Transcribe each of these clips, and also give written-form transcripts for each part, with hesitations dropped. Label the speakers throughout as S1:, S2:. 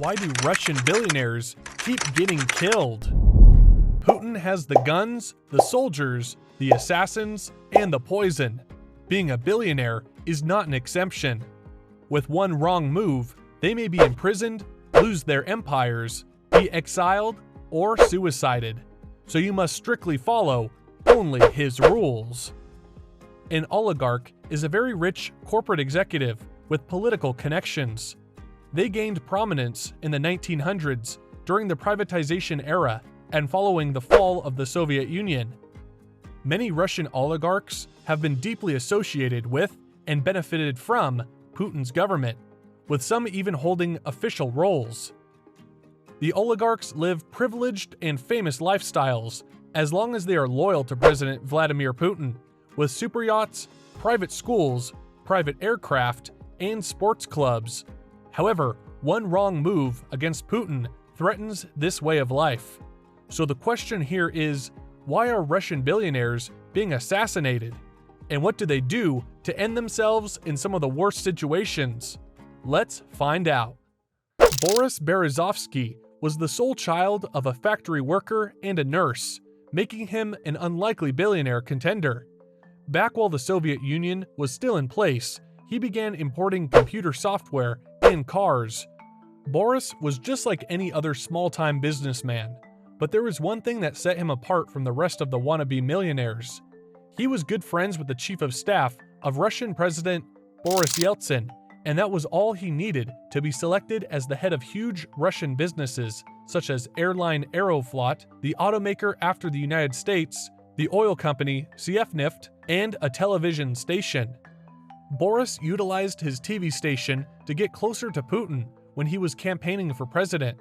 S1: Why do Russian billionaires keep getting killed? Putin has the guns, the soldiers, the assassins, and the poison. Being a billionaire is not an exemption. With one wrong move, they may be imprisoned, lose their empires, be exiled, or suicided. So you must strictly follow only his rules. An oligarch is a very rich corporate executive with political connections. They gained prominence in the 1900s during the privatization era and following the fall of the Soviet Union. Many Russian oligarchs have been deeply associated with and benefited from Putin's government, with some even holding official roles. The oligarchs live privileged and famous lifestyles as long as they are loyal to President Vladimir Putin, with super yachts, private schools, private aircraft, and sports clubs. However, one wrong move against Putin threatens this way of life. So the question here is, why are Russian billionaires being assassinated? And what do they do to end themselves in some of the worst situations? Let's find out. Boris Berezovsky was the sole child of a factory worker and a nurse, making him an unlikely billionaire contender. Back while the Soviet Union was still in place, he began importing computer software and cars. Boris was just like any other small-time businessman, but there was one thing that set him apart from the rest of the wannabe millionaires. He was good friends with the chief of staff of Russian President Boris Yeltsin, and that was all he needed to be selected as the head of huge Russian businesses such as airline Aeroflot, the automaker after the United States, the oil company CFNIFT, and a television station. Boris utilized his TV station to get closer to Putin when he was campaigning for president.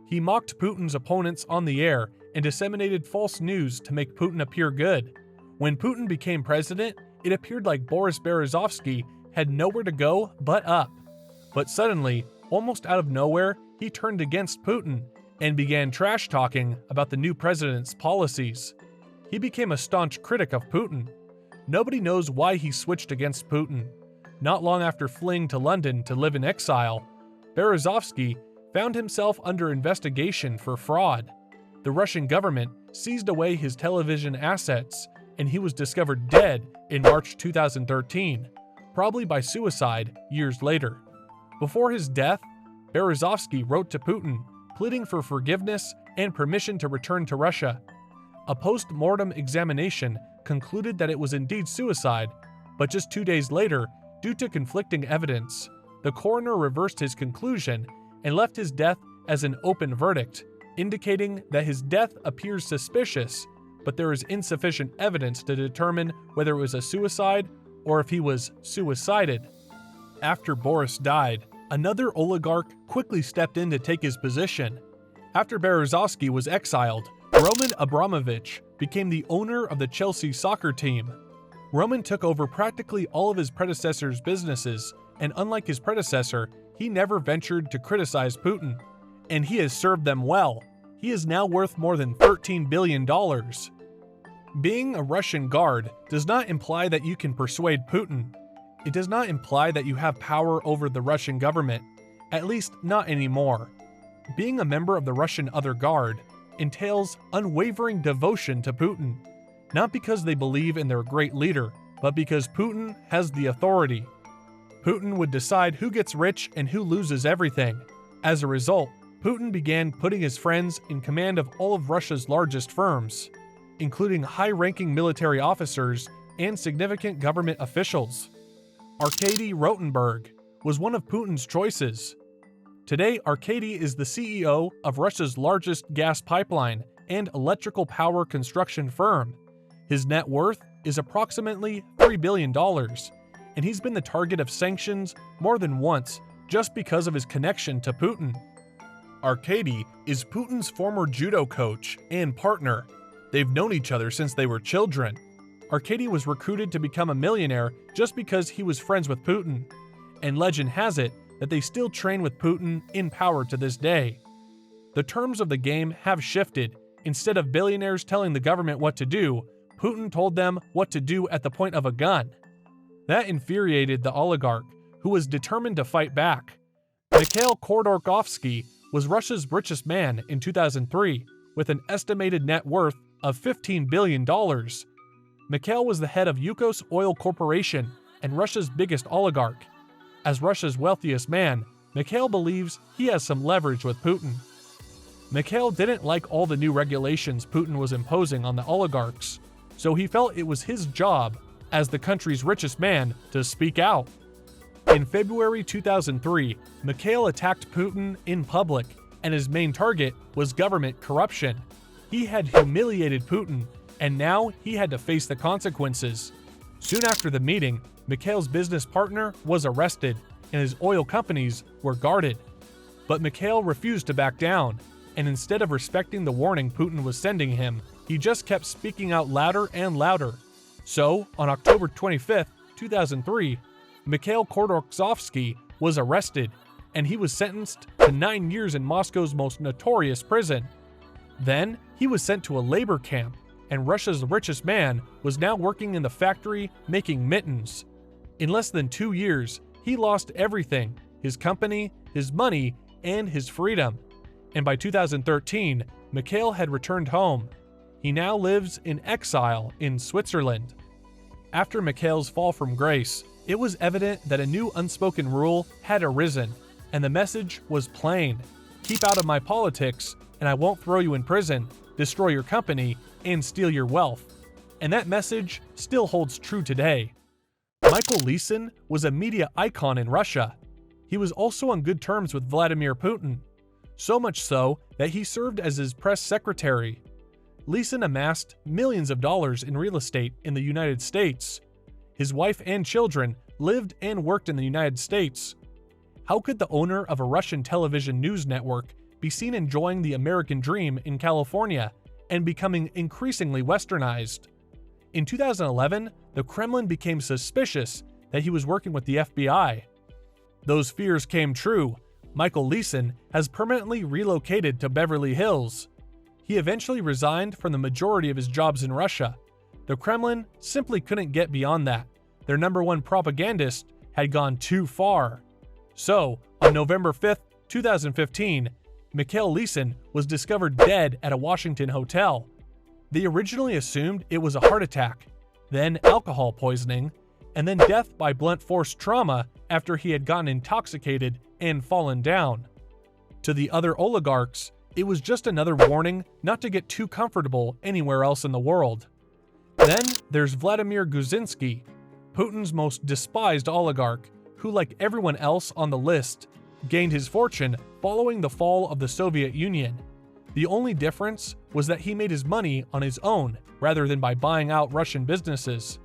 S1: He mocked Putin's opponents on the air and disseminated false news to make Putin appear good. When Putin became president, it appeared like Boris Berezovsky had nowhere to go but up. But suddenly, almost out of nowhere, he turned against Putin and began trash-talking about the new president's policies. He became a staunch critic of Putin. Nobody knows why he switched against Putin. Not long after fleeing to London to live in exile, Berezovsky found himself under investigation for fraud. The Russian government seized away his television assets, and he was discovered dead in March 2013, probably by suicide years later. Before his death, Berezovsky wrote to Putin, pleading for forgiveness and permission to return to Russia. A post-mortem examination concluded that it was indeed suicide, but just 2 days later, due to conflicting evidence, the coroner reversed his conclusion and left his death as an open verdict, indicating that his death appears suspicious, but there is insufficient evidence to determine whether it was a suicide or if he was suicided. After Boris died, another oligarch quickly stepped in to take his position. After Berezovsky was exiled, Roman Abramovich became the owner of the Chelsea soccer team. Roman took over practically all of his predecessor's businesses, and unlike his predecessor, he never ventured to criticize Putin. And he has served them well. He is now worth more than $13 billion. Being a Russian guard does not imply that you can persuade Putin. It does not imply that you have power over the Russian government, at least not anymore. Being a member of the Russian Other Guard entails unwavering devotion to Putin, not because they believe in their great leader, but because Putin has the authority. Putin would decide who gets rich and who loses everything. As a result, Putin began putting his friends in command of all of Russia's largest firms, including high-ranking military officers and significant government officials. ARKADY ROTENBERG was one of Putin's choices. Today, ARKADY is the CEO of Russia's largest gas pipeline and electrical power construction firm. His net worth is approximately $3 billion, and he's been the target of sanctions more than once just because of his connection to Putin. ARKADY is Putin's former judo coach and partner. They've known each other since they were children. ARKADY was recruited to become a millionaire just because he was friends with Putin, and legend has it that they still train with Putin in power to this day. The terms of the game have shifted. Instead of billionaires telling the government what to do, Putin told them what to do at the point of a gun. That infuriated the oligarch, who was determined to fight back. MIKHAIL KHODORKOVSKY was Russia's richest man in 2003, with an estimated net worth of $15 billion. MIKHAIL was the head of Yukos Oil Corporation and Russia's biggest oligarch. As Russia's wealthiest man, MIKHAIL believes he has some leverage with Putin. MIKHAIL didn't like all the new regulations Putin was imposing on the oligarchs, so he felt it was his job, as the country's richest man, to speak out. In February 2003, MIKHAIL attacked Putin in public, and his main target was government corruption. He had humiliated Putin, and now he had to face the consequences. Soon after the meeting, MIKHAIL's business partner was arrested, and his oil companies were guarded. But MIKHAIL refused to back down, and instead of respecting the warning Putin was sending him, he just kept speaking out louder and louder. So, on October 25, 2003, MIKHAIL KHODORKOVSKY was arrested, and he was sentenced to 9 years in Moscow's most notorious prison. Then, he was sent to a labor camp, and Russia's richest man was now working in the factory making mittens. In less than 2 years, he lost everything: his company, his money, and his freedom. And by 2013, MIKHAIL had returned home. He now lives in exile in Switzerland. After MIKHAIL's fall from grace, it was evident that a new unspoken rule had arisen, and the message was plain: keep out of my politics, and I won't throw you in prison, destroy your company, and steal your wealth. And that message still holds true today. MIKHAIL LESIN was a media icon in Russia. He was also on good terms with Vladimir Putin, so much so that he served as his press secretary. LESIN amassed millions of dollars in real estate in the United States. His wife and children lived and worked in the United States. How could the owner of a Russian television news network be seen enjoying the American dream in California and becoming increasingly westernized? In 2011, the Kremlin became suspicious that he was working with the FBI. Those fears came true. MIKHAIL LESIN has permanently relocated to Beverly Hills. He eventually resigned from the majority of his jobs in Russia. The Kremlin simply couldn't get beyond that. Their number one propagandist had gone too far. So, on November 5, 2015, MIKHAIL LESIN was discovered dead at a Washington hotel. They originally assumed it was a heart attack, then alcohol poisoning, and then death by blunt force trauma after he had gotten intoxicated and fallen down. To the other oligarchs, it was just another warning not to get too comfortable anywhere else in the world. Then there's Vladimir GUSINSKY, Putin's most despised oligarch, who, like everyone else on the list, gained his fortune following the fall of the Soviet Union. The only difference was that he made his money on his own rather than by buying out Russian businesses.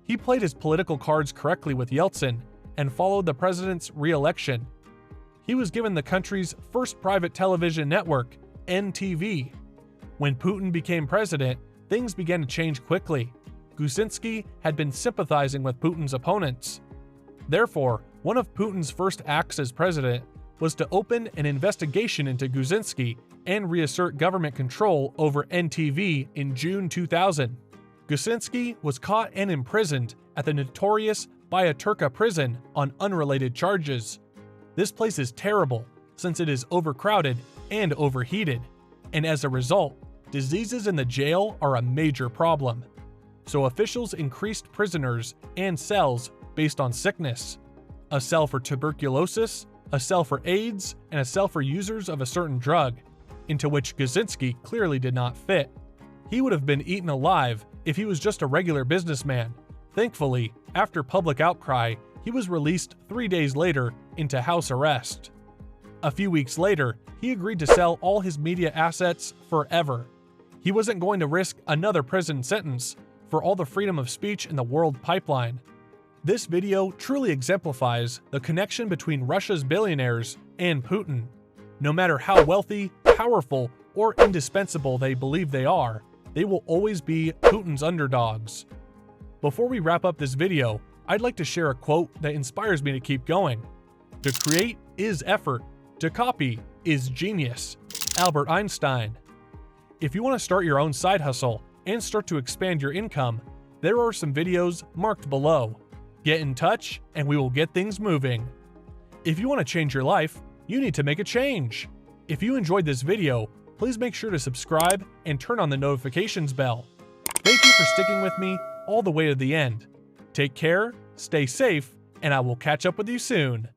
S1: He played his political cards correctly with Yeltsin and followed the president's re-election. He was given the country's first private television network, NTV. When Putin became president, things began to change quickly. GUSINSKY had been sympathizing with Putin's opponents. Therefore, one of Putin's first acts as president was to open an investigation into GUSINSKY and reassert government control over NTV in June 2000. GUSINSKY was caught and imprisoned at the notorious Byaturka prison on unrelated charges. This place is terrible, since it is overcrowded and overheated, and as a result, diseases in the jail are a major problem. So officials increased prisoners and cells based on sickness: a cell for tuberculosis, a cell for AIDS, and a cell for users of a certain drug, into which GUSINSKY clearly did not fit. He would have been eaten alive if he was just a regular businessman. Thankfully, after public outcry, he was released 3 days later into house arrest. A few weeks later, he agreed to sell all his media assets forever. He wasn't going to risk another prison sentence for all the freedom of speech in the world pipeline. This video truly exemplifies the connection between Russia's billionaires and Putin. No matter how wealthy, powerful, or indispensable they believe they are, they will always be Putin's underdogs. Before we wrap up this video, I'd like to share a quote that inspires me to keep going. To create is effort. To copy is genius. Albert Einstein. If you want to start your own side hustle and start to expand your income, there are some videos marked below. Get in touch and we will get things moving. If you want to change your life, you need to make a change. If you enjoyed this video, please make sure to subscribe and turn on the notifications bell. Thank you for sticking with me all the way to the end. Take care, stay safe, and I will catch up with you soon.